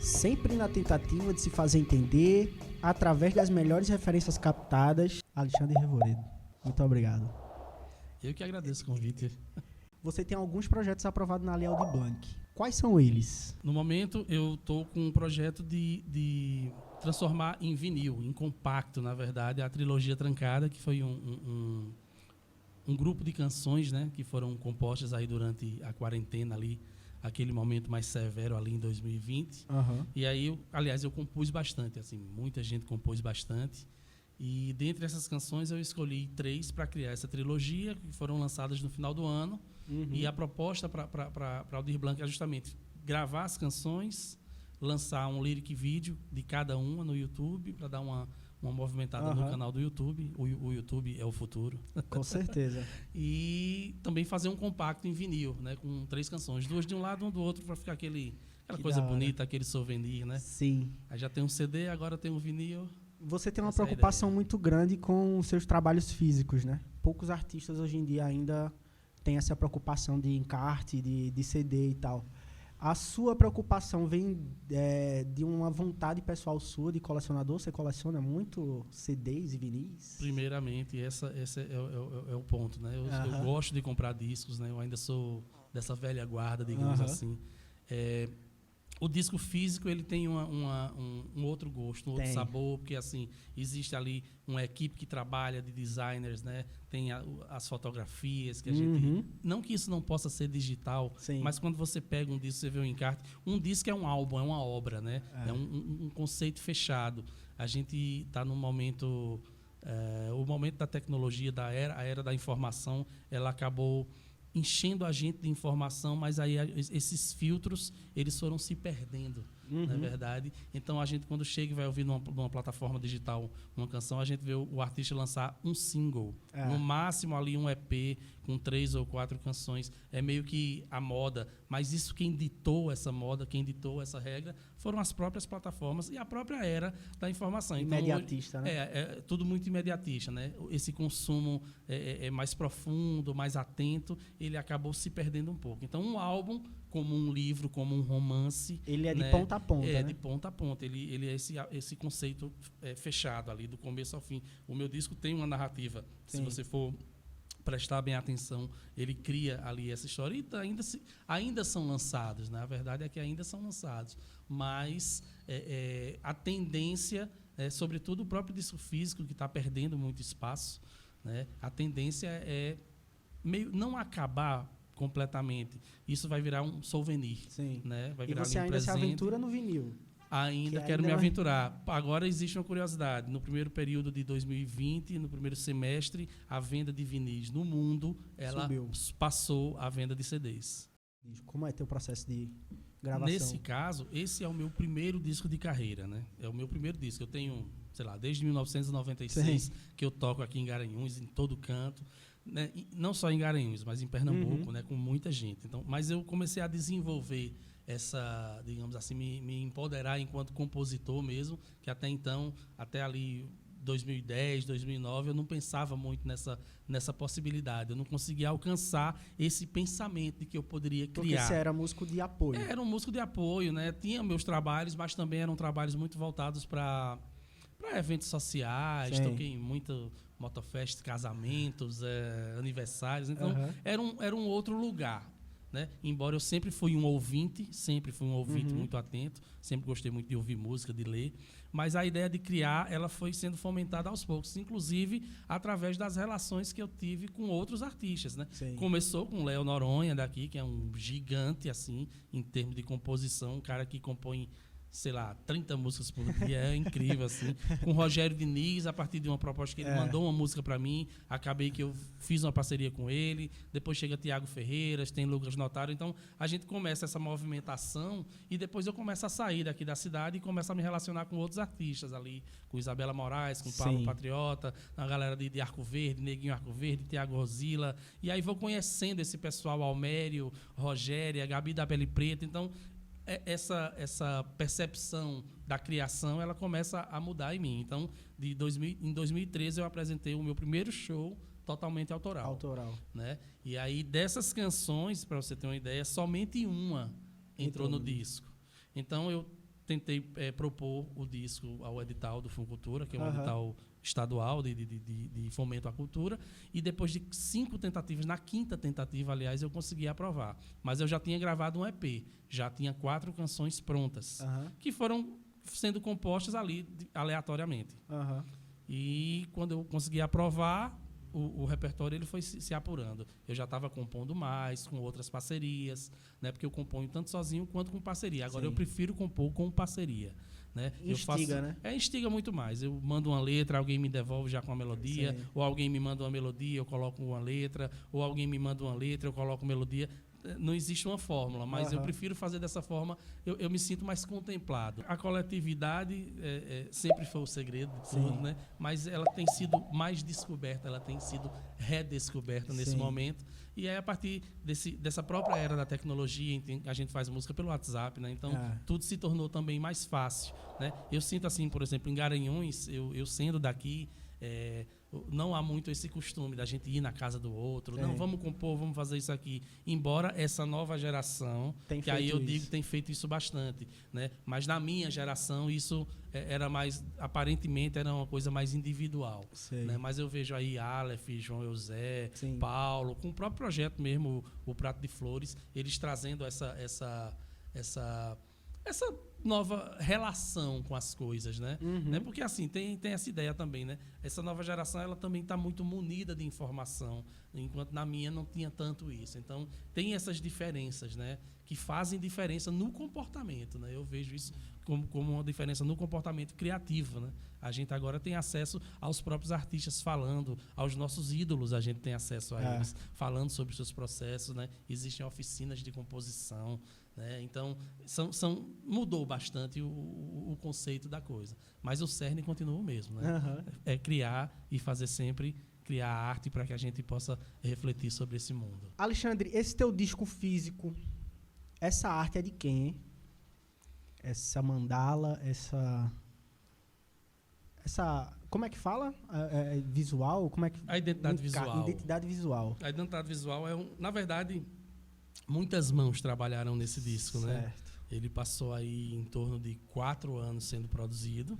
Sempre na tentativa de se fazer entender através das melhores referências captadas, Alexandre Revoredo. Muito obrigado. Eu que agradeço o convite. Você tem alguns projetos aprovados na Lei Aldir Blanc. Quais são eles? No momento, eu estou com um projeto de transformar em vinil, em compacto, na verdade, a trilogia Trancada, que foi um grupo de canções, né, que foram compostas aí durante a quarentena ali, aquele momento mais severo ali em 2020. Uhum. E aí, aliás, eu compus bastante, assim, muita gente compôs bastante. E dentre essas canções eu escolhi 3 para criar essa trilogia, que foram lançadas no final do ano. Uhum. E a proposta para Aldir Blanc é justamente gravar as canções, lançar um lyric vídeo de cada uma no YouTube, para dar uma movimentada no canal do YouTube. O YouTube é o futuro. Com certeza. E também fazer um compacto em vinil, né, com 3 canções, 2 de um lado e 1 do outro, para ficar aquela Que coisa da hora. bonita, aquele souvenir, né? Sim. Aí já tem um CD, agora tem um vinil. Você tem uma Essa é a preocupação ideia. muito grande com os seus trabalhos físicos, né? Poucos artistas hoje em dia ainda têm essa preocupação de encarte, de CD e tal. A sua preocupação vem de uma vontade pessoal sua de colecionador? Você coleciona muito CDs e vinis? Primeiramente, esse é o ponto, né? Eu gosto de comprar discos, né? Eu ainda sou dessa velha guarda, digamos assim. O disco físico ele tem um outro gosto, um outro sabor, porque assim existe ali uma equipe que trabalha de designers, né? Tem as fotografias que a gente, não que isso não possa ser digital, Sim. mas quando você pega um disco, você vê um encarte, um disco é um álbum, é uma obra, né? É um conceito fechado. A gente está num momento, o momento da tecnologia, a era da informação, ela acabou enchendo a gente de informação, mas aí esses filtros eles foram se perdendo, na verdade. Então a gente, quando chega e vai ouvir numa plataforma digital uma canção, a gente vê o artista lançar um single, no máximo ali um EP com 3 ou 4 canções. É meio que a moda, mas isso quem ditou essa moda, quem ditou essa regra foram as próprias plataformas e a própria era da informação. Imediatista, então, né? É tudo muito imediatista, né? Esse consumo é mais profundo, mais atento, ele acabou se perdendo um pouco. Então, um álbum, como um livro, como um romance... Ele é né? de ponta a ponta, né? De ponta a ponta. Ele é esse conceito fechado ali, do começo ao fim. O meu disco tem uma narrativa. Sim. Se você for prestar bem atenção, ele cria ali essa história. E ainda são lançados, né? A verdade é que ainda são lançados. Mas a tendência, sobretudo o próprio disco físico, que está perdendo muito espaço, né? A tendência é meio não acabar completamente. Isso vai virar um souvenir. Sim. Né? Vai E virar você ali um ainda se presente. aventura no vinil? Ainda quero me aventurar. Agora existe uma curiosidade. No primeiro período de 2020, no primeiro semestre, a venda de vinis no mundo, ela passou a venda de CDs. Como é teu processo de gravação? Nesse caso, esse é o meu primeiro disco de carreira, né? É o meu primeiro disco. Eu tenho, sei lá, desde 1996 Sim. que eu toco aqui em Garanhuns, em todo canto. Né? E não só em Garanhuns, mas em Pernambuco, né? Com muita gente. Então, mas eu comecei a desenvolver essa, digamos assim, me empoderar enquanto compositor mesmo, que até então, até ali 2010, 2009, eu não pensava muito nessa possibilidade. Eu não conseguia alcançar esse pensamento de que eu poderia criar. Porque você era músico de apoio. Era um músico de apoio, né? Tinha meus trabalhos, mas também eram trabalhos muito voltados para eventos sociais. Sim. Toquei em muito motofest, casamentos, aniversários. Então, era um outro lugar. Né? Embora eu sempre fui um ouvinte muito atento, sempre gostei muito de ouvir música, de ler, mas a ideia de criar, ela foi sendo fomentada aos poucos, inclusive através das relações que eu tive com outros artistas, né? Começou com o Léo Noronha daqui, que é um gigante assim, em termos de composição, um cara que compõe, sei lá, 30 músicas por dia, é incrível, assim. Com o Rogério Diniz, a partir de uma proposta que ele mandou uma música para mim, acabei que eu fiz uma parceria com ele, depois chega Tiago Ferreiras, tem Lucas Notário, então a gente começa essa movimentação e depois eu começo a sair daqui da cidade e começo a me relacionar com outros artistas ali, com Isabela Moraes, com Paulo Patriota, a galera de Arco Verde, Neguinho Arco Verde, Tiago Rosila, e aí vou conhecendo esse pessoal, Almério, Rogéria, Gabi da Pele Preta, então essa percepção da criação, ela começa a mudar em mim. Então, em 2013, eu apresentei o meu primeiro show totalmente autoral. Né? E aí, dessas canções, para você ter uma ideia, somente uma entrou no disco. Então, eu tentei propor o disco ao edital do Funcultura, que é um edital estadual de fomento à cultura, e depois de 5 tentativas, na 5ª tentativa, aliás, eu consegui aprovar. Mas eu já tinha gravado um EP, já tinha 4 canções prontas, que foram sendo compostas ali aleatoriamente. E quando eu consegui aprovar, o repertório ele foi se apurando. Eu já estava compondo mais, com outras parcerias, né? Porque eu componho tanto sozinho quanto com parceria. Agora, eu prefiro compor com parceria. Né? Instiga, né? Instiga muito mais. Eu mando uma letra, alguém me devolve já com a melodia, ou alguém me manda uma melodia, eu coloco uma letra, ou alguém me manda uma letra, eu coloco melodia. Não existe uma fórmula, mas eu prefiro fazer dessa forma, eu me sinto mais contemplado. A coletividade sempre foi o segredo de tudo, né? Mas ela tem sido mais descoberta, ela tem sido redescoberta nesse momento. E aí, a partir dessa própria era da tecnologia, a gente faz música pelo WhatsApp, né? Então, tudo se tornou também mais fácil, né? Eu sinto assim, por exemplo, em Garanhuns, eu sendo daqui, não há muito esse costume da gente ir na casa do outro. Não, vamos compor, vamos fazer isso aqui. Embora essa nova geração, que aí eu digo, tem feito isso bastante, né? Mas na minha geração, isso era mais, aparentemente, era uma coisa mais individual. Né? Mas eu vejo aí Aleph, João Eusé, Paulo, com o próprio projeto mesmo, o Prato de Flores, eles trazendo essa nova relação com as coisas, né? Né? Porque assim, tem essa ideia também, né? Essa nova geração, ela também está muito munida de informação, enquanto na minha não tinha tanto isso. Então, tem essas diferenças, né? Que fazem diferença no comportamento, né? Eu vejo isso como uma diferença no comportamento criativo, né? A gente agora tem acesso aos próprios artistas falando, aos nossos ídolos a gente tem acesso a eles, falando sobre os seus processos, né? Existem oficinas de composição, né? Então, mudou bastante o conceito da coisa. Mas o cerne continua o mesmo, né? É criar e fazer sempre criar arte para que a gente possa refletir sobre esse mundo. Alexandre, esse teu disco físico, essa arte é de quem, hein? Essa mandala, essa como é que fala? Visual? Como é que a identidade visual. Identidade visual. A identidade visual na verdade, muitas mãos trabalharam nesse disco, né? Ele passou aí em torno de 4 anos sendo produzido.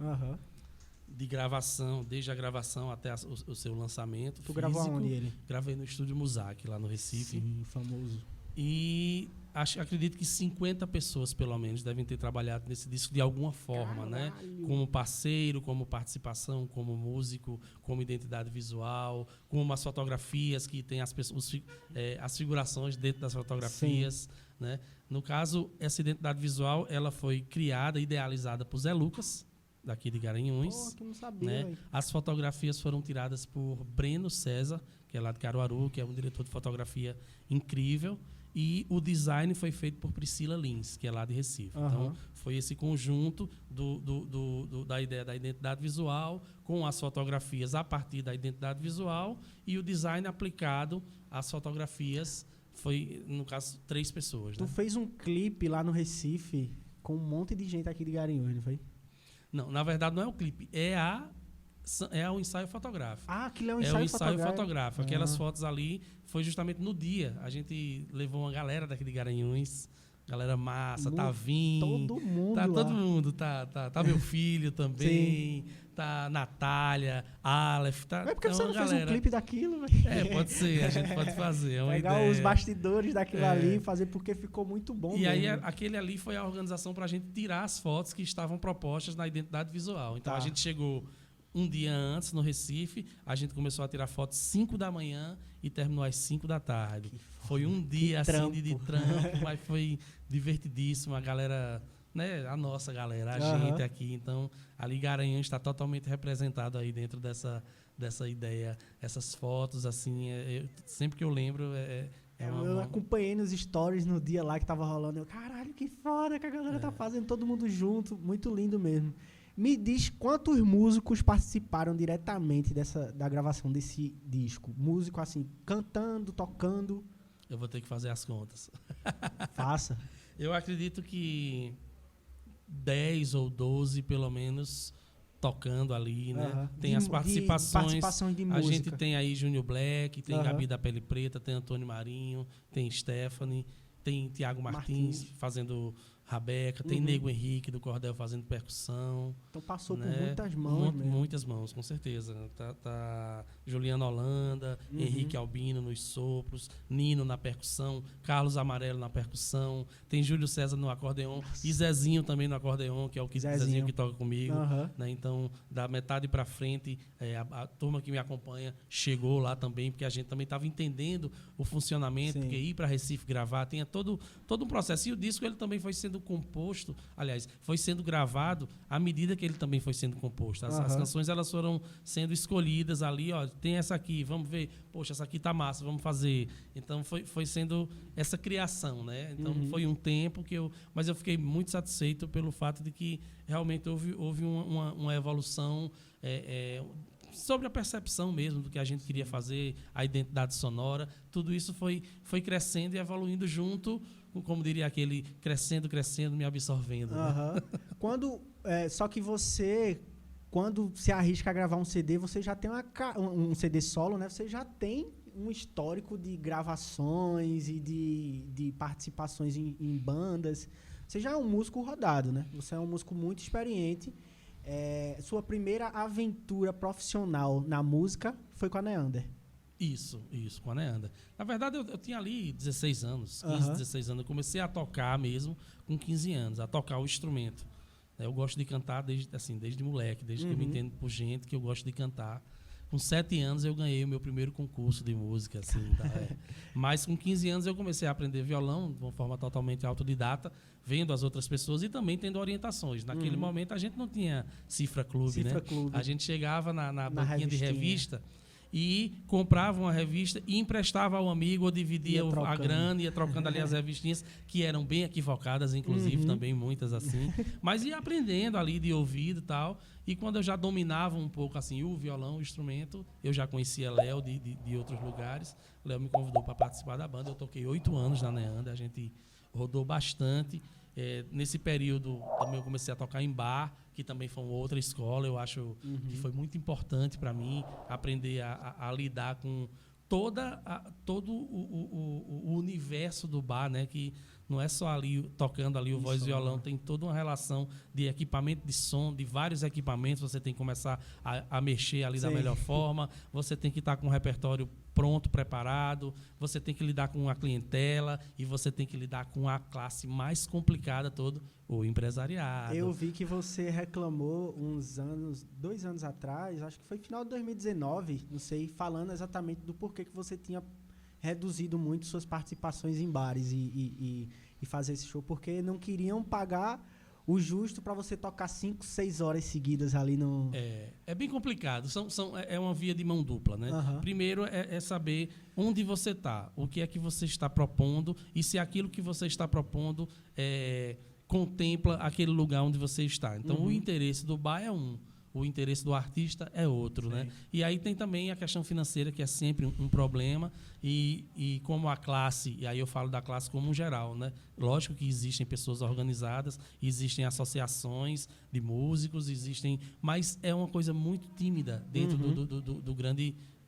De gravação, desde a gravação até o seu lançamento. Tu físico. Gravou onde ele? Gravei no Estúdio Musac, lá no Recife. Sim, famoso. E acredito que 50 pessoas, pelo menos, devem ter trabalhado nesse disco de alguma forma, né? Como parceiro, como participação, como músico, como identidade visual, como as fotografias que tem as figurações dentro das fotografias, né? No caso, essa identidade visual, ela foi criada, idealizada por Zé Lucas, daqui de Garanhuns. Pô, que não sabia, né? As fotografias foram tiradas por Breno César, que é lá de Caruaru, que é um diretor de fotografia incrível. E o design foi feito por Priscila Lins, que é lá de Recife. Então, foi esse conjunto da ideia da identidade visual com as fotografias a partir da identidade visual e o design aplicado às fotografias foi, no caso, 3 pessoas. Tu fez um clipe lá no Recife com um monte de gente aqui de Garanhuns, não foi? Não, na verdade não é o clipe, é o ensaio fotográfico. Ah, aquilo é um ensaio fotográfico. Aquelas fotos ali foi justamente no dia. A gente levou uma galera daqui de Garanhuns, galera massa, tá vindo. Todo mundo tá lá. Todo mundo, tá meu filho também, tá Natália, Aleph, tá. Mas por que você não fez um clipe daquilo, velho? Pode ser, a gente pode fazer. É uma pegar ideia. os bastidores daquilo ali e fazer, porque ficou muito bom. E aí, aquele ali foi a organização pra gente tirar as fotos que estavam propostas na identidade visual. Então, a gente chegou um dia antes, no Recife, a gente começou a tirar fotos 5 da manhã e terminou às 5 da tarde. Foi um dia assim de trampo, mas foi divertidíssimo. A galera, né, a nossa galera, a gente aqui. Então, ali Garanhuns está totalmente representado aí dentro dessa ideia. Essas fotos, assim, sempre que eu lembro... Eu acompanhei nos stories no dia lá que tava rolando. Eu, caralho, que foda que a galera tá fazendo, todo mundo junto. Muito lindo mesmo. Me diz quantos músicos participaram diretamente da gravação desse disco? Músico, assim, cantando, tocando? Eu vou ter que fazer as contas. Faça. Eu acredito que 10 ou 12, pelo menos, tocando ali, né? Tem as participações. De a música. gente tem aí Júnior Black, tem Gabi da Pele Preta, tem Antônio Marinho, tem Stephanie, tem Tiago Martins fazendo rabeca, tem Nego Henrique do Cordel fazendo percussão. Então passou né? por muitas mãos mesmo. Muitas mãos, com certeza. Tá Juliana Holanda, Henrique Albino nos sopros, Nino na percussão, Carlos Amarelo na percussão, tem Júlio César no acordeon e Zezinho também no acordeon, que é o Zezinho que toca comigo. Né? Então, da metade para frente, a turma que me acompanha chegou lá também, porque a gente também estava entendendo o funcionamento, porque ir para Recife gravar, tinha todo um processo. E o disco ele também foi sendo composto, aliás, foi sendo gravado à medida que ele também foi sendo composto. As canções elas foram sendo escolhidas ali, ó, tem essa aqui, vamos ver, poxa, essa aqui tá massa, vamos fazer. Então foi sendo essa criação, né? Então foi um tempo mas eu fiquei muito satisfeito pelo fato de que realmente houve uma evolução sobre a percepção mesmo do que a gente queria fazer, a identidade sonora, tudo isso foi crescendo e evoluindo junto, como diria aquele, crescendo, me absorvendo. Né? Só que você, quando se arrisca a gravar um CD, você já tem um CD solo, né? Você já tem um histórico de gravações e de participações em bandas. Você já é um músico rodado, né? Você é um músico muito experiente. Sua primeira aventura profissional na música foi com a Neander. Isso, com a Neander. Na verdade, eu tinha ali 16 anos, 15, 16 anos. Eu comecei a tocar mesmo com 15 anos, a tocar o instrumento. Eu gosto de cantar desde moleque, desde que eu me entendo por gente, que eu gosto de cantar. Com 7 anos eu ganhei o meu primeiro concurso de música. Assim, Mas com 15 anos eu comecei a aprender violão de uma forma totalmente autodidata, vendo as outras pessoas e também tendo orientações. Naquele momento a gente não tinha Cifra Clube, né? A gente chegava na banquinha de revista e comprava uma revista e emprestava ao amigo ou dividia a grana, ia trocando ali as revistinhas, que eram bem equivocadas, inclusive, também muitas assim. Mas ia aprendendo ali de ouvido e tal. E quando eu já dominava um pouco assim o violão, o instrumento, eu já conhecia Léo de outros lugares. Léo me convidou para participar da banda. Eu toquei 8 anos na Neander, a gente rodou bastante. Nesse período também eu comecei a tocar em bar, que também foi uma outra escola. Eu acho que foi muito importante para mim aprender a lidar com todo o universo do bar, né? Que não é só ali tocando ali o voz e violão, tem toda uma relação de equipamento de som, de vários equipamentos. Você tem que começar a mexer ali da melhor forma, você tem que estar com o repertório pronto, preparado, você tem que lidar com a clientela e você tem que lidar com a classe mais complicada toda, o empresariado. Eu vi que você reclamou 2 anos atrás, acho que foi final de 2019, não sei, falando exatamente do porquê que você tinha reduzido muito suas participações em bares e fazer esse show, porque não queriam pagar o justo para você tocar 5, 6 horas seguidas ali no... É bem complicado. É uma via de mão dupla, né? Primeiro é saber onde você está, o que é que você está propondo e se aquilo que você está propondo contempla aquele lugar onde você está. Então, o interesse do bar é o interesse do artista é outro, né? E aí tem também a questão financeira, que é sempre um problema, e como a classe, e aí eu falo da classe como um geral, né? Lógico que existem pessoas organizadas, existem associações de músicos, mas é uma coisa muito tímida dentro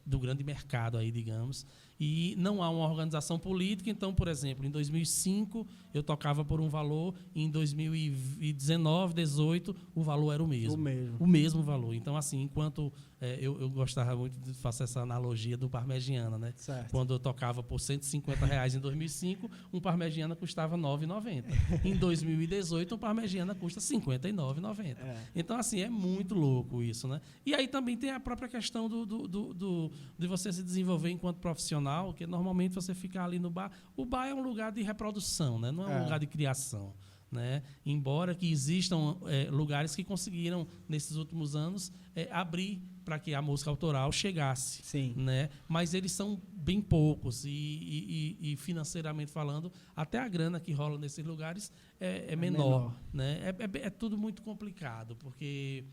do grande mercado aí, digamos. E não há uma organização política. Então, por exemplo, em 2005 eu tocava por um valor, em 2019, 2018 o valor era o mesmo. O mesmo valor. Então, assim, enquanto eu gostava muito de fazer essa analogia do Parmegiana, né? Certo. Quando eu tocava por R$150 em 2005, um Parmegiana custava R$ 9,90. Em 2018, um Parmegiana custa R$ 59,90. Então, assim, é muito louco isso, né? E aí também tem a própria questão de você se desenvolver enquanto profissional, que normalmente você fica ali no bar. O bar é um lugar de reprodução, né? Não é um lugar de criação, né? Embora que existam lugares que conseguiram, nesses últimos anos, abrir para que a música autoral chegasse. Sim. Né? Mas eles são bem poucos e financeiramente falando, até a grana que rola nesses lugares é menor. Né? É tudo muito complicado, porque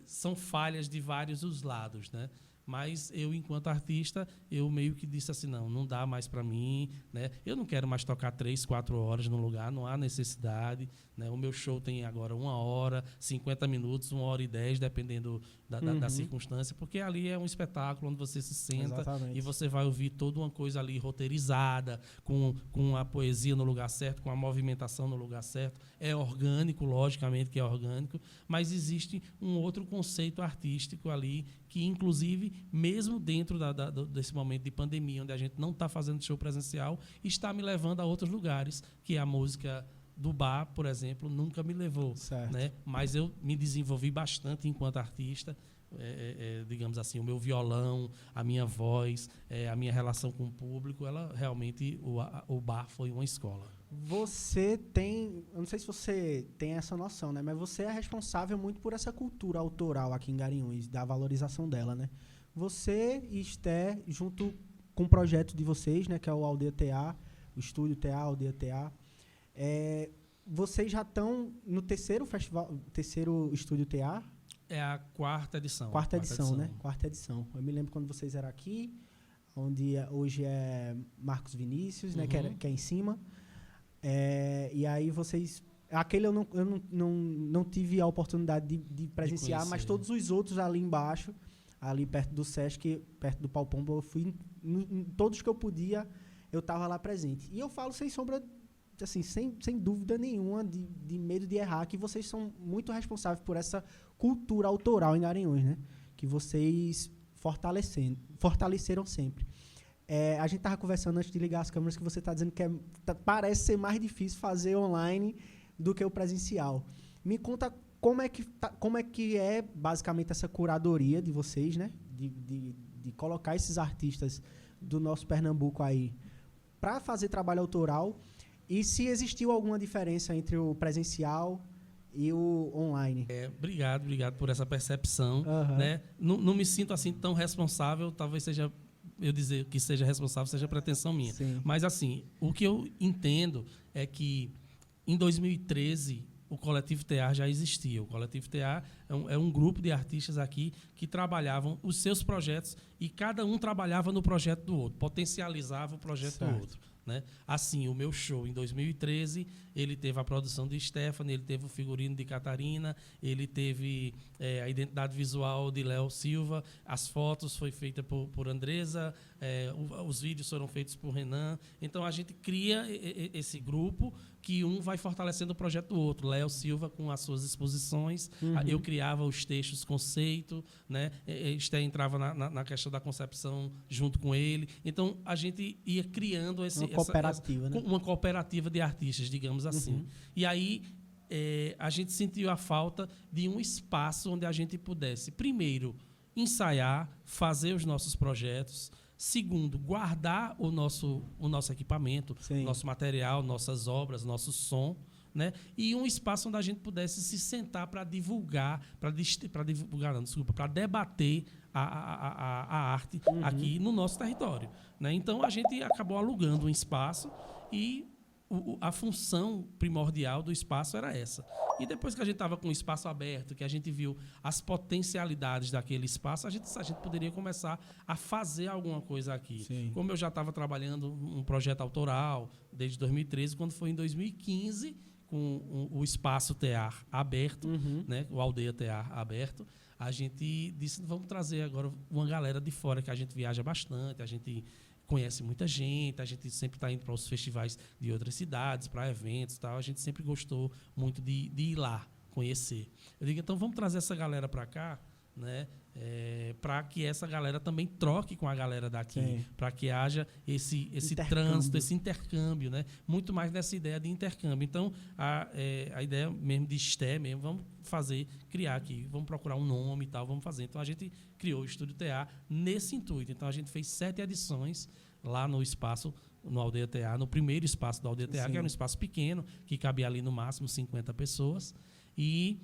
são falhas de vários os lados, né? Mas eu, enquanto artista, eu meio que disse assim, não dá mais para mim, né? Eu não quero mais tocar 3, 4 horas no lugar, não há necessidade, né? O meu show tem agora 1 hora, 50 minutos, 1h10, dependendo da circunstância, porque ali é um espetáculo onde você se senta Exatamente. e você vai ouvir toda uma coisa ali roteirizada, com a poesia no lugar certo, com a movimentação no lugar certo. É orgânico, logicamente que é orgânico, mas existe um outro conceito artístico ali que, inclusive, mesmo dentro desse momento de pandemia, onde a gente não está fazendo show presencial, está me levando a outros lugares, que a música do bar, por exemplo, nunca me levou. Né? Mas eu me desenvolvi bastante enquanto artista. Digamos assim, o meu violão, a minha voz, a minha relação com o público, ela realmente, o bar foi uma escola. Você tem, eu não sei se você tem essa noção, né? Mas você é responsável muito por essa cultura autoral aqui em Garanhuns, da valorização dela, né? Você e Esté, junto com o projeto de vocês, né? Que é o Aldeia TA, o Estúdio TA, Aldeia TA, vocês já estão no terceiro Estúdio TA? É a quarta edição. Quarta edição, né? Quarta edição. Eu me lembro quando vocês eram aqui, onde hoje é Marcos Vinícius, né? Que é em cima. E aí vocês... Aquele eu não tive a oportunidade de presenciar, mas todos os outros ali embaixo, ali perto do Sesc, perto do Palpombo, eu fui em todos que eu podia, eu estava lá presente. E eu falo sem sombra, assim, sem dúvida nenhuma, de medo de errar, que vocês são muito responsáveis por essa cultura autoral em Garanhuns, né? Que vocês fortaleceram sempre. A gente estava conversando antes de ligar as câmeras que você está dizendo que parece ser mais difícil fazer online do que o presencial. Me conta como é que é basicamente essa curadoria de vocês, né? De colocar esses artistas do nosso Pernambuco aí para fazer trabalho autoral, e se existiu alguma diferença entre o presencial e o online. Obrigado por essa percepção. Né? Não me sinto assim tão responsável, talvez seja... Eu dizer que seja responsável seja pretensão minha. Sim. Mas, assim, o que eu entendo é que, em 2013, o Coletivo TA já existia. O Coletivo TA é um grupo de artistas aqui que trabalhavam os seus projetos e cada um trabalhava no projeto do outro, potencializava o projeto do outro. Né? Assim, o meu show, em 2013, ele teve a produção de Stephanie, ele teve o figurino de Catarina, ele teve a identidade visual de Léo Silva, as fotos foi feita por Andresa, os vídeos foram feitos por Renan. Então, a gente cria esse grupo que um vai fortalecendo o projeto do outro. Léo Silva com as suas exposições, eu criava os textos, conceito, né? Esté entrava na questão da concepção junto com ele. Então, a gente ia criando uma cooperativa de artistas, digamos assim. E aí, a gente sentiu a falta de um espaço onde a gente pudesse, primeiro, ensaiar, fazer os nossos projetos. Segundo, guardar o nosso equipamento, nosso material, nossas obras, nosso som, né? E um espaço onde a gente pudesse se sentar para divulgar, para debater a arte aqui no nosso território. Né? Então, a gente acabou alugando um espaço e a função primordial do espaço era essa. E depois que a gente estava com o espaço aberto, que a gente viu as potencialidades daquele espaço, a gente poderia começar a fazer alguma coisa aqui. Sim. Como eu já estava trabalhando um projeto autoral desde 2013, quando foi em 2015, com o espaço TEAR aberto, né, o Aldeia TEAR aberto, a gente disse, vamos trazer agora uma galera de fora, que a gente viaja bastante, a gente conhece muita gente, a gente sempre está indo para os festivais de outras cidades, para eventos e tal, a gente sempre gostou muito de ir lá, conhecer. Eu digo, então vamos trazer essa galera para cá, né, para que essa galera também troque com a galera daqui, para que haja esse trânsito, esse intercâmbio, né, muito mais nessa ideia de intercâmbio. Então, a ideia mesmo de Esté, mesmo, vamos criar aqui, vamos procurar um nome e tal, vamos fazer. Então, a gente criou o Estúdio TA nesse intuito. Então, a gente fez 7 edições lá no espaço, no Aldeia TA, no primeiro espaço da Aldeia TA, que era um espaço pequeno, que cabia ali no máximo 50 pessoas, e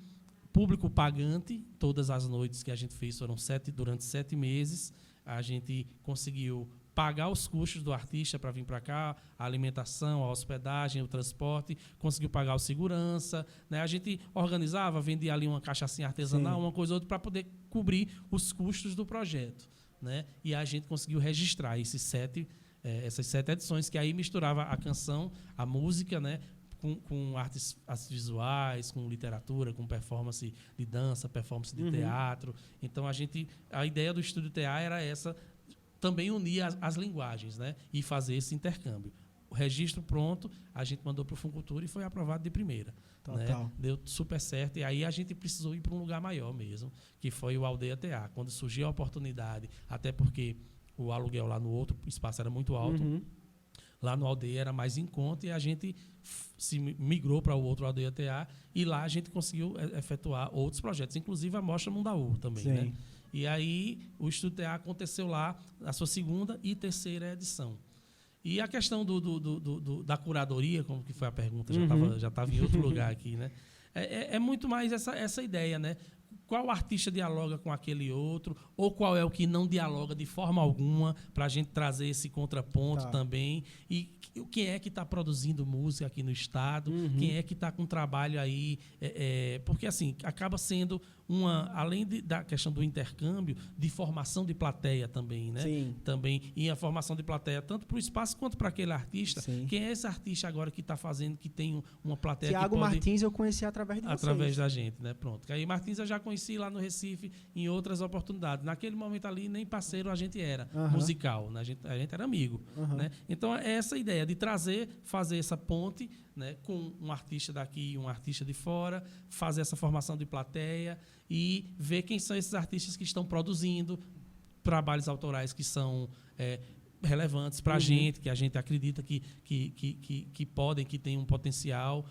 público pagante, todas as noites que a gente fez foram durante 7 meses, a gente conseguiu pagar os custos do artista para vir para cá, a alimentação, a hospedagem, o transporte, conseguiu pagar o segurança, né? A gente organizava, vendia ali uma cachaçinha artesanal, uma coisa ou outra, para poder cobrir os custos do projeto. né? E a gente conseguiu registrar essas 7 edições, que aí misturava a canção, a música, né? Com artes visuais, com literatura, com performance de dança, performance de teatro. Então, a ideia do Estúdio TA era essa, também unir as linguagens, né? E fazer esse intercâmbio. O registro pronto, a gente mandou para o Funcultura e foi aprovado de primeira. Né? Deu super certo. E aí a gente precisou ir para um lugar maior mesmo, que foi o Aldeia TA. Quando surgiu a oportunidade, até porque o aluguel lá no outro espaço era muito alto, lá no Aldeia era mais em conta, e a gente se migrou para o outro Aldeia TA, e lá a gente conseguiu efetuar outros projetos, inclusive a Mostra Mundaú também. Né? E aí o Estúdio TA aconteceu lá a sua 2ª e 3ª edição. E a questão da curadoria, como que foi a pergunta, já estava em outro lugar aqui, né? É muito mais essa ideia, né? Qual artista dialoga com aquele outro, ou qual é o que não dialoga de forma alguma, para a gente trazer esse contraponto também. E quem é que está produzindo música aqui no estado, quem é que está com trabalho aí. Porque, assim, acaba sendo além da questão do intercâmbio, de formação de plateia também, né? Sim. Também, e a formação de plateia tanto para o espaço quanto para aquele artista. Sim. Quem é esse artista agora que está fazendo, que tem uma plateia Tiago que pode... Martins eu conheci através de vocês. Através da gente, né? Pronto. Aí Martins eu já conheci lá no Recife em outras oportunidades. Naquele momento ali, nem parceiro a gente era, musical, né? A gente era amigo. Né? Então, é essa ideia de fazer essa ponte, né, com um artista daqui e um artista de fora, fazer essa formação de plateia e ver quem são esses artistas que estão produzindo trabalhos autorais que são relevantes para a gente, que a gente acredita que podem, que têm um potencial,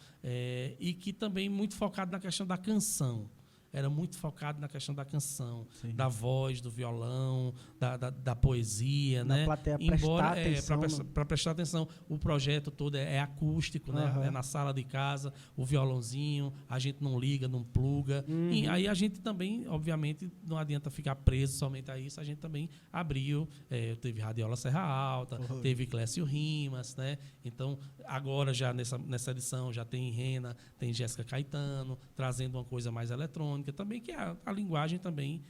e que também muito focado na questão da canção. Era muito focado na questão da canção, da voz, do violão, da poesia. Na né? plateia Para prestar atenção, o projeto todo é acústico, né? É na sala de casa, o violãozinho, a gente não liga, não pluga. E aí a gente também, obviamente, não adianta ficar preso somente a isso, a gente também abriu, teve Radiola Serra Alta, teve Clécio Rimas, né? Então, agora já nessa edição já tem Rena, tem Jéssica Caetano, trazendo uma coisa mais eletrônica também, que a linguagem também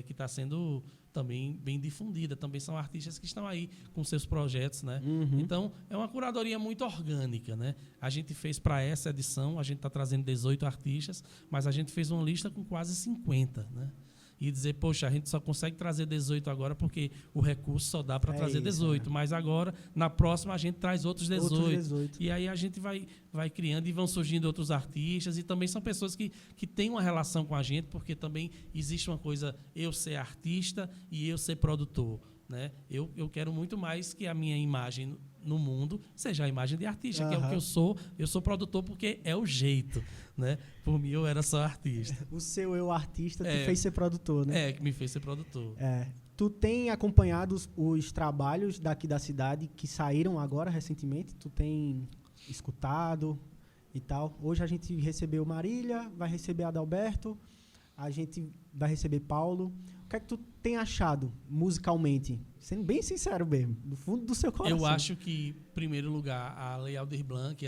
que está sendo também bem difundida. Também são artistas que estão aí com seus projetos, né? Então, é uma curadoria muito orgânica, né? A gente fez para essa edição, a gente está trazendo 18 artistas, mas a gente fez uma lista com quase 50, né? E dizer, poxa, a gente só consegue trazer 18 agora porque o recurso só dá para trazer 18. Mas agora, na próxima, a gente traz outros 18. E aí a gente vai criando e vão surgindo outros artistas. E também são pessoas que têm uma relação com a gente, porque também existe uma coisa, eu ser artista e eu ser produtor. Né? Eu quero muito mais que a minha imagem no mundo seja a imagem de artista, que é o que eu sou. Eu sou produtor porque é o jeito, né? Por mim, eu era só artista. O seu eu artista te fez ser produtor, né? Que me fez ser produtor. Tu tem acompanhado os trabalhos daqui da cidade que saíram agora, recentemente? Tu tem escutado e tal? Hoje a gente recebeu Marília, vai receber Adalberto, a gente vai receber Paulo. O que é que tu tem achado musicalmente? Sendo bem sincero mesmo, do fundo do seu coração. Eu acho que, em primeiro lugar, a Lei Aldir Blanc,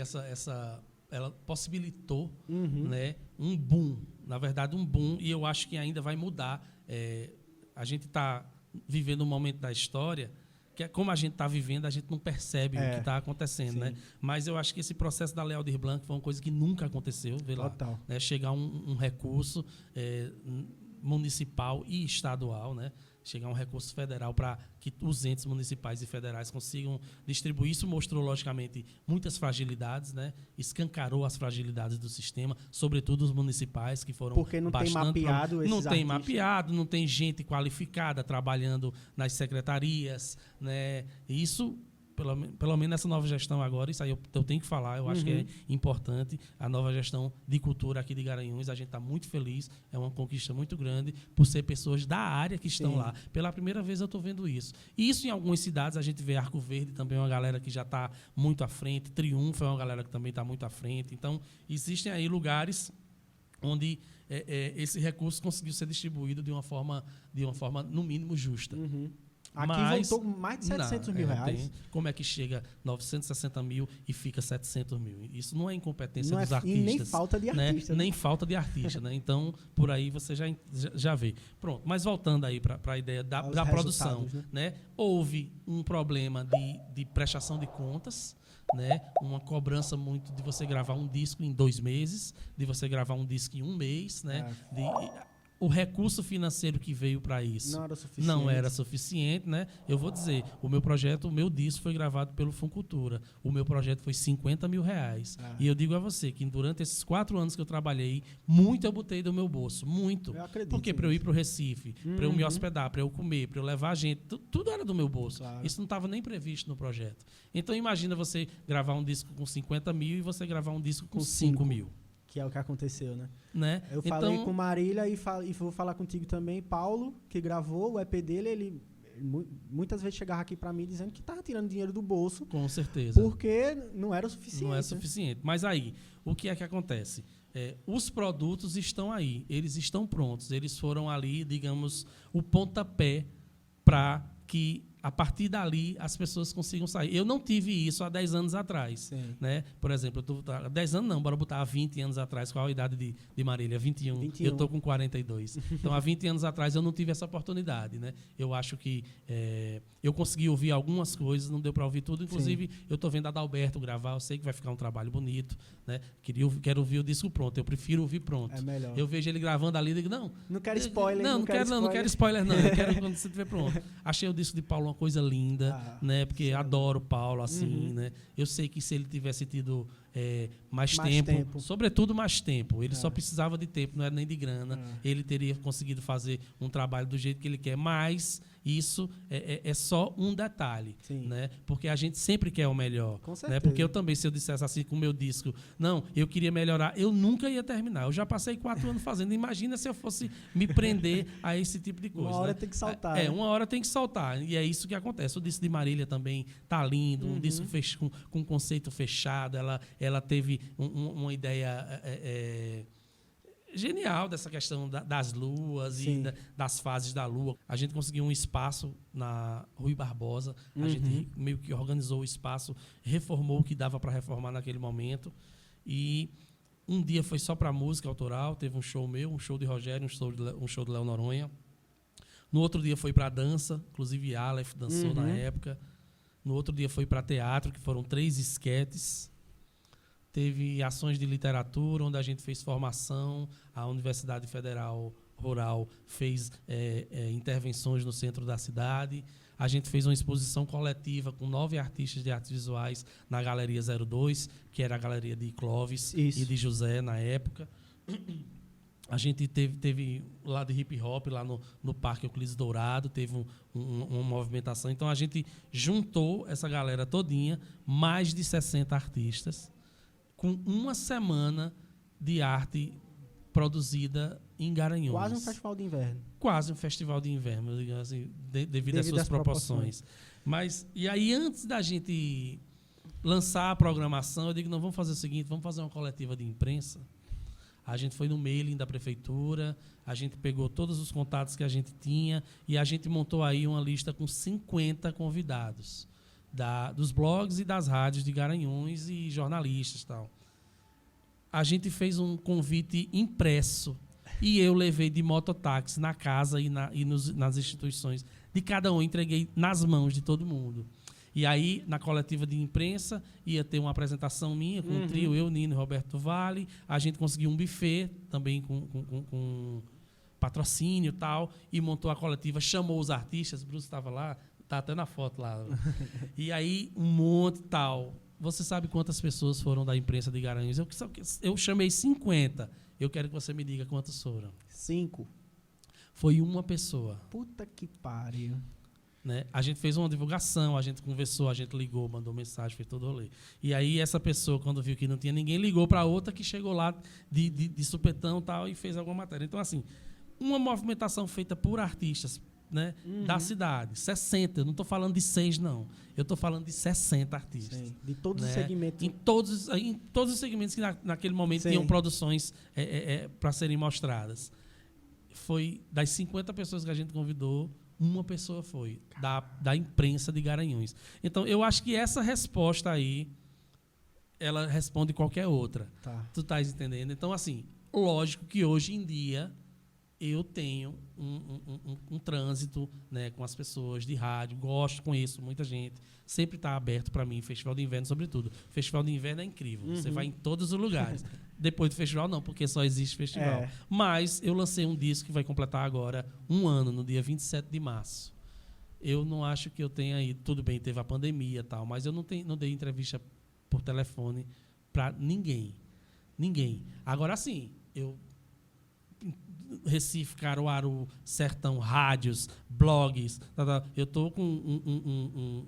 ela possibilitou, né, um boom. Na verdade, um boom, e eu acho que ainda vai mudar. A gente está vivendo um momento da história que, como a gente está vivendo, a gente não percebe o que está acontecendo. Né? Mas eu acho que esse processo da Lei Aldir Blanc foi uma coisa que nunca aconteceu. Vê lá, né? Chegar um recurso municipal e estadual, né? Chegar um recurso federal para que os entes municipais e federais consigam distribuir. Isso mostrou, logicamente, muitas fragilidades, né? Escancarou as fragilidades do sistema, sobretudo os municipais, que foram porque não tem mapeado esses Não tem artistas. mapeado, não tem gente qualificada trabalhando nas secretarias, né? Isso... Pelo menos nessa nova gestão agora, isso aí eu tenho que falar, eu acho que é importante. A nova gestão de cultura aqui de Garanhuns, a gente está muito feliz, é uma conquista muito grande, por ser pessoas da área que estão lá. Pela primeira vez eu estou vendo isso. E isso em algumas cidades, a gente vê Arco Verde também, uma galera que já está muito à frente, Triunfo é uma galera que também está muito à frente. Então, existem aí lugares onde esse recurso conseguiu ser distribuído de uma forma no mínimo, justa. Aqui mas, voltou mais de 700 mil reais. Como é que chega 960 mil e fica 700 mil? Isso não é incompetência Não dos é, artistas. e nem falta de artista. Nem falta de artista, né? Então, por aí você já vê. Pronto, mas voltando aí para a ideia da produção, né? Houve um problema de prestação de contas, né? Uma cobrança muito de você gravar um disco em 2 meses, de você gravar um disco em 1 mês, né? O recurso financeiro que veio para isso não era suficiente, né? Eu vou dizer, o meu disco foi gravado pelo Funcultura. O meu projeto foi 50 mil reais. E eu digo a você que durante esses 4 anos que eu trabalhei, muito eu botei do meu bolso, muito. Eu acredito. Porque para eu ir para o Recife, para eu me hospedar, para eu comer, para eu levar gente, tudo era do meu bolso. Claro. Isso não estava nem previsto no projeto. Então imagina você gravar um disco com 50 mil e você gravar um disco com 5 mil. Que é o que aconteceu, né? Eu então, falei com Marília e vou falar contigo também, Paulo, que gravou o EP dele, ele muitas vezes chegava aqui para mim dizendo que estava tirando dinheiro do bolso. Com certeza. Porque não era o suficiente. Não é suficiente. Mas aí, o que é que acontece? Os produtos estão aí, eles estão prontos, eles foram ali, digamos, o pontapé para que a partir dali as pessoas consigam sair. Eu não tive isso há 10 anos atrás. Né? Por exemplo, 10 anos não, bora botar há 20 anos atrás. Qual a idade de Marília? 21. Eu estou com 42. Então, há 20 anos atrás eu não tive essa oportunidade. Né? Eu acho que eu consegui ouvir algumas coisas, não deu para ouvir tudo. Inclusive, eu estou vendo a Adalberto gravar, eu sei que vai ficar um trabalho bonito. Né? Quero ouvir o disco pronto, eu prefiro ouvir pronto. É melhor. Eu vejo ele gravando ali e digo, não quero spoiler. Não quero spoiler, não. Eu quero quando você estiver pronto. Achei o disco de Paulo uma coisa linda, né? Porque adoro o Paulo, assim, né? Eu sei que se ele tivesse tido mais tempo, sobretudo mais tempo, ele só precisava de tempo, não era nem de grana, ele teria conseguido fazer um trabalho do jeito que ele quer, mas isso é só um detalhe, né? Porque a gente sempre quer o melhor. Com certeza. Né? Porque eu também, se eu dissesse assim com o meu disco, não, eu queria melhorar, eu nunca ia terminar. Eu já passei 4 anos fazendo. Imagina se eu fosse me prender a esse tipo de coisa. Uma hora né? tem que saltar. Uma hora tem que saltar. E é isso que acontece. O disco de Marília também tá lindo, um disco com conceito fechado. Ela teve uma ideia genial dessa questão das luas e das fases da lua. A gente conseguiu um espaço na Rui Barbosa, a gente meio que organizou o espaço, reformou o que dava para reformar naquele momento, e um dia foi só para música autoral, teve um show meu, um show de Rogério, um show de Léo Noronha. No outro dia foi para dança, inclusive Aleph dançou na época. No outro dia foi para teatro, que foram 3 esquetes. Teve ações de literatura, onde a gente fez formação. A Universidade Federal Rural fez intervenções no centro da cidade. A gente fez uma exposição coletiva com 9 artistas de artes visuais na Galeria 02, que era a galeria de Clóvis e de José na época. A gente teve lá de hip hop, lá no Parque Euclides Dourado, teve uma movimentação. Então, a gente juntou essa galera todinha, mais de 60 artistas, com uma semana de arte produzida em Garanhuns. Quase um festival de inverno. Quase um festival de inverno, digamos assim, devido às suas proporções. Mas, e aí, antes da gente lançar a programação, eu digo, não, vamos fazer o seguinte, vamos fazer uma coletiva de imprensa. A gente foi no mailing da prefeitura, a gente pegou todos os contatos que a gente tinha e a gente montou aí uma lista com 50 convidados dos blogs e das rádios de Garanhuns e jornalistas e tal. A gente fez um convite impresso e eu levei de mototáxi na casa e nas instituições de cada um, entreguei nas mãos de todo mundo. E aí, na coletiva de imprensa, ia ter uma apresentação minha com o trio, eu, Nino e Roberto Vale. A gente conseguiu um buffet também com patrocínio e tal, e montou a coletiva, chamou os artistas, Bruce estava lá, está até na foto lá. E aí, um monte e tal. Você sabe quantas pessoas foram da imprensa de Garanhuns? Eu chamei 50. Eu quero que você me diga quantas foram. 5. Foi uma pessoa. Puta que pariu. Né? A gente fez uma divulgação, a gente conversou, a gente ligou, mandou mensagem, fez todo o rolê. E aí essa pessoa, quando viu que não tinha ninguém, ligou para outra que chegou lá de supetão e tal, e fez alguma matéria. Então, assim, uma movimentação feita por artistas, né, da cidade. 60, eu não estou falando de 6, não. Eu estou falando de 60 artistas. Sim, de todos né? os segmentos. Em todos os segmentos que naquele momento tinham produções para serem mostradas. Foi das 50 pessoas que a gente convidou, Uma pessoa foi, da imprensa de Garanhuns. Então, eu acho que essa resposta aí, ela responde qualquer outra. Tá. Tu estás entendendo? Então, assim, lógico que hoje em dia eu tenho um trânsito, né, com as pessoas de rádio, conheço muita gente, sempre está aberto para mim, Festival de Inverno sobretudo. Festival de Inverno é incrível, você vai em todos os lugares. Depois do festival não, porque só existe festival. Mas eu lancei um disco que vai completar agora 1 ano, no dia 27 de março. Eu não acho que eu tenha ido, tudo bem, teve a pandemia e tal, mas eu não dei entrevista por telefone para ninguém. Ninguém. Agora sim, Recife, Caruaru, Sertão, rádios, blogs. Eu estou com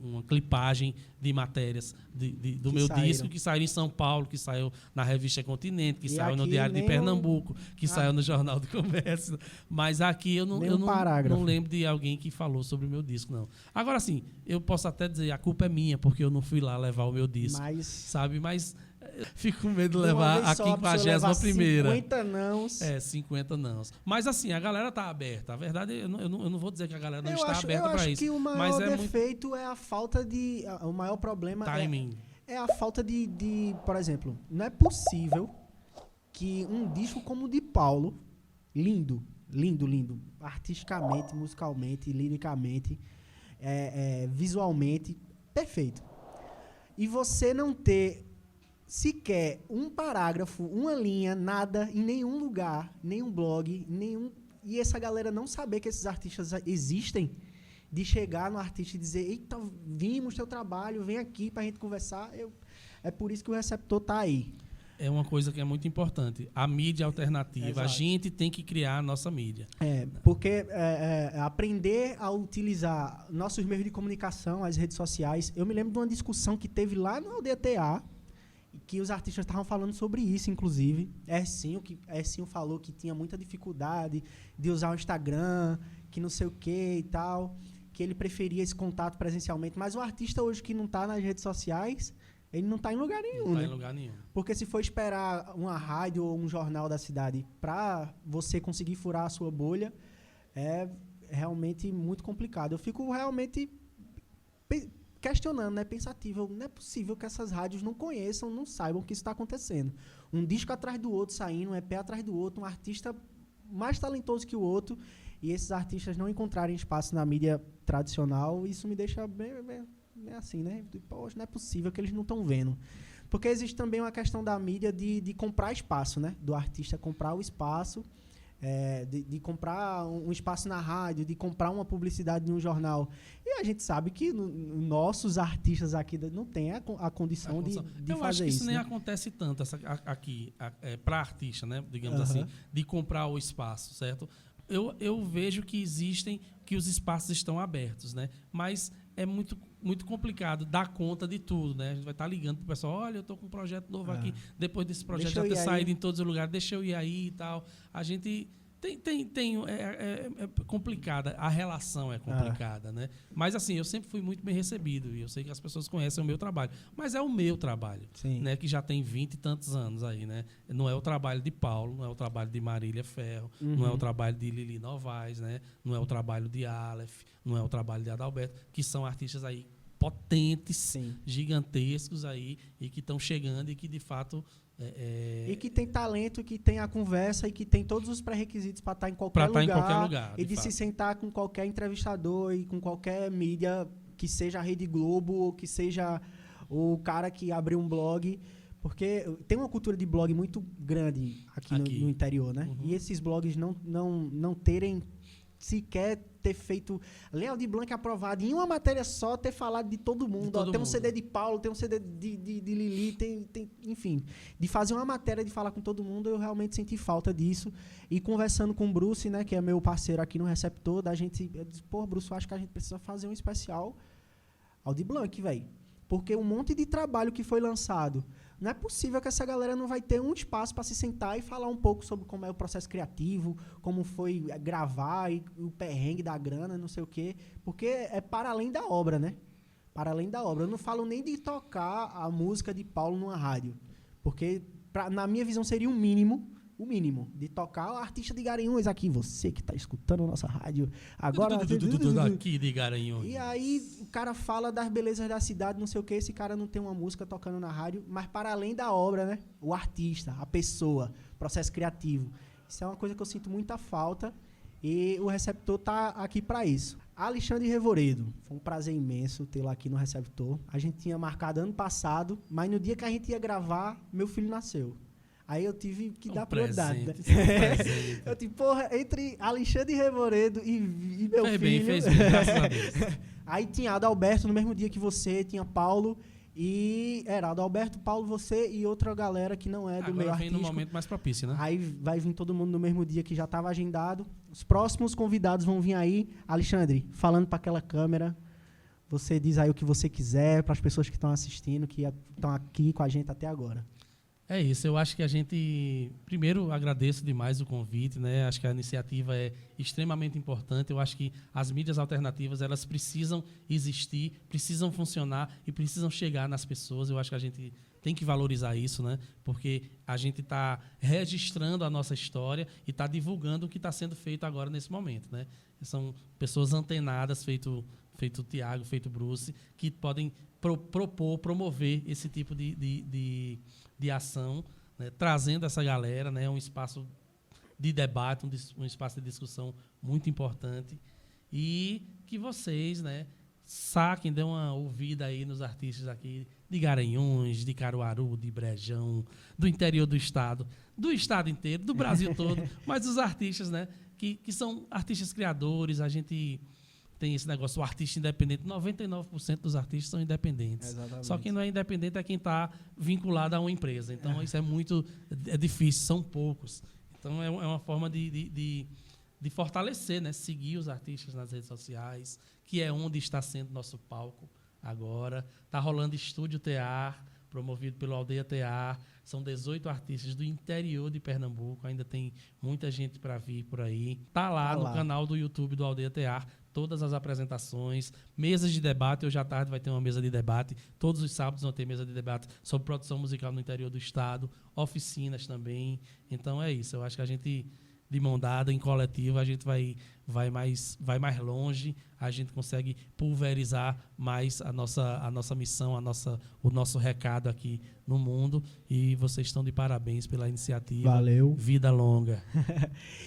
uma clipagem de matérias do meu disco que saiu em São Paulo, que saiu na revista Continente, que saiu no Diário de Pernambuco, que saiu no Jornal do Comércio. Mas aqui eu não lembro de alguém que falou sobre o meu disco, não. Agora sim, eu posso até dizer, a culpa é minha, porque eu não fui lá levar o meu disco. Sabe? Mas fico com medo de levar a 51ª. 50 nãos. 50 nãos. Mas assim, a galera tá aberta. A verdade, eu não vou dizer que a galera não está aberta para isso. Eu acho que o maior defeito é a falta de... O maior problema timing. É a falta de... Por exemplo, não é possível que um disco como o de Paulo, lindo, artisticamente, musicalmente, liricamente, visualmente, perfeito. E você não ter sequer um parágrafo, uma linha, nada, em nenhum lugar, nenhum blog, e essa galera não saber que esses artistas existem, de chegar no artista e dizer, eita, vimos teu trabalho, vem aqui pra gente conversar. É por isso que o Receptor tá aí. É uma coisa que é muito importante. A mídia alternativa. Exato. A gente tem que criar a nossa mídia. Porque aprender a utilizar nossos meios de comunicação, as redes sociais. Eu me lembro de uma discussão que teve lá no Aldeia TA, que os artistas estavam falando sobre isso, inclusive. Ercinho falou que tinha muita dificuldade de usar o Instagram, que não sei o que e tal, que ele preferia esse contato presencialmente. Mas o artista hoje que não está nas redes sociais, ele não está em lugar nenhum. Não está em lugar nenhum. Porque se for esperar uma rádio ou um jornal da cidade para você conseguir furar a sua bolha, é realmente muito complicado. Eu fico realmente questionando, né, pensativo. Não é possível que essas rádios não conheçam, não saibam que isso está acontecendo. Um disco atrás do outro saindo, um EP atrás do outro, um artista mais talentoso que o outro, e esses artistas não encontrarem espaço na mídia tradicional, isso me deixa bem assim, né? Poxa, não é possível que eles não estão vendo. Porque existe também uma questão da mídia de comprar espaço, né? Do artista comprar o espaço, de comprar um espaço na rádio, de comprar uma publicidade em um jornal. E a gente sabe que nossos artistas aqui não têm a condição de fazer isso. Eu acho que isso nem acontece tanto aqui, para artista, né? Digamos assim, de comprar o espaço, certo? Eu vejo que os espaços estão abertos, né? Mas é muito, muito complicado dar conta de tudo, né? A gente vai estar ligando pro pessoal, olha, eu estou com um projeto novo aqui, depois desse projeto já ter saído em todos os lugares, deixa eu ir aí e tal. A gente é complicada, a relação é complicada, né? Mas assim, eu sempre fui muito bem recebido e eu sei que as pessoas conhecem o meu trabalho, mas é o meu trabalho, né? Que já tem 20 e tantos anos aí, né? Não é o trabalho de Paulo, não é o trabalho de Marília Ferro, não é o trabalho de Lili Novaes, né? Não é o trabalho de Aleph, não é o trabalho de Adalberto, que são artistas aí potentes, gigantescos aí e que estão chegando e que de fato e que tem talento, que tem a conversa e que tem todos os pré-requisitos para estar em qualquer lugar e de se sentar com qualquer entrevistador e com qualquer mídia, que seja a Rede Globo ou que seja o cara que abriu um blog, porque tem uma cultura de blog muito grande aqui. No interior, né? E esses blogs não terem sequer ter feito Léo de Blanc aprovado em uma matéria só, ter falado de todo mundo. Tem um CD de Paulo, tem um CD de Lili, enfim, de fazer uma matéria, de falar com todo mundo. Eu realmente senti falta disso. E conversando com o Bruce, né, que é meu parceiro aqui no Receptor, eu disse, pô, Bruce, eu acho que a gente precisa fazer um especial ao de Blanc, velho. Porque um monte de trabalho que foi lançado, não é possível que essa galera não vai ter um espaço para se sentar e falar um pouco sobre como é o processo criativo, como foi gravar e o perrengue da grana, não sei o quê. Porque é para além da obra, né? Para além da obra. Eu não falo nem de tocar a música de Paulo numa rádio. Porque, na minha visão, seria um mínimo o mínimo, de tocar o artista de Garanhuns aqui, você que tá escutando a nossa rádio agora. Aqui de Garanhuns. E aí o cara fala das belezas da cidade, não sei o que, esse cara não tem uma música tocando na rádio, mas para além da obra, né? O artista, a pessoa, processo criativo. Isso é uma coisa que eu sinto muita falta e o Receptor tá aqui para isso. Alexandre Revoredo, foi um prazer imenso tê-lo aqui no Receptor. A gente tinha marcado ano passado, mas no dia que a gente ia gravar, meu filho nasceu. Aí eu tive que dar prioridade. Né? Eu tive, porra, entre Alexandre Revoredo e meu filho... Fez bem, graças a Deus. Aí tinha Adalberto no mesmo dia que você, tinha Paulo e... Era Adalberto, Paulo, você e outra galera que não é do meio artístico. Agora vem no momento mais propício, né? Aí vai vir todo mundo no mesmo dia que já estava agendado. Os próximos convidados vão vir aí. Alexandre, falando para aquela câmera, você diz aí o que você quiser para as pessoas que estão assistindo, que estão aqui com a gente até agora. É isso, eu acho que a gente, primeiro, agradeço demais o convite, né? Acho que a iniciativa é extremamente importante. Eu acho que as mídias alternativas, elas precisam existir, precisam funcionar e precisam chegar nas pessoas. Eu acho que a gente tem que valorizar isso, né? Porque a gente está registrando a nossa história e está divulgando o que está sendo feito agora nesse momento, né? São pessoas antenadas, feito o Thiago, feito o Bruce, que podem promover esse tipo de ação, né, trazendo essa galera, né, um espaço de debate, um espaço de discussão muito importante e que vocês, né, saquem, dêem uma ouvida aí nos artistas aqui de Garanhuns, de Caruaru, de Brejão, do interior do estado inteiro, do Brasil todo, mas os artistas, né, que são artistas criadores. A gente tem esse negócio, o artista independente, 99% dos artistas são independentes. Exatamente. Só quem não é independente é quem está vinculado a uma empresa. Então, isso é difícil, são poucos. Então, é uma forma de fortalecer, né? Seguir os artistas nas redes sociais, que é onde está sendo nosso palco agora. Está rolando Estúdio Tear, promovido pelo Aldeia Tear. São 18 artistas do interior de Pernambuco. Ainda tem muita gente para vir por aí. Está lá no canal do YouTube do Aldeia Tear. Todas as apresentações, mesas de debate. Hoje à tarde vai ter uma mesa de debate. Todos os sábados vão ter mesa de debate sobre produção musical no interior do estado. Oficinas também. Então é isso. Eu acho que a gente, de mão dada, em coletiva, a gente vai mais longe. A gente consegue pulverizar mais a nossa missão, o nosso recado aqui no mundo. E vocês estão de parabéns pela iniciativa. Valeu. Vida longa.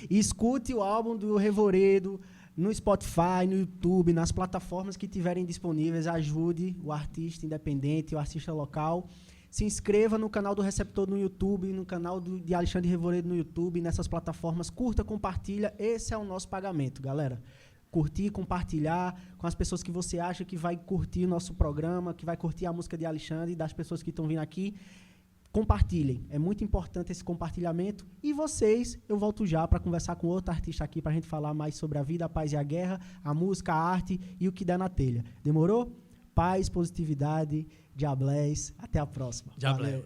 Escute o álbum do Revoredo no Spotify, no YouTube, nas plataformas que tiverem disponíveis. Ajude o artista independente, o artista local. Se inscreva no canal do Receptor no YouTube, no canal de Alexandre Revoredo no YouTube, nessas plataformas. Curta, compartilha. Esse é o nosso pagamento, galera. Curtir, compartilhar com as pessoas que você acha que vai curtir o nosso programa, que vai curtir a música de Alexandre e das pessoas que estão vindo aqui. Compartilhem. É muito importante esse compartilhamento. E vocês, eu volto já para conversar com outro artista aqui, para a gente falar mais sobre a vida, a paz e a guerra, a música, a arte e o que der na telha. Demorou? Paz, positividade, diablés. Até a próxima. Valeu.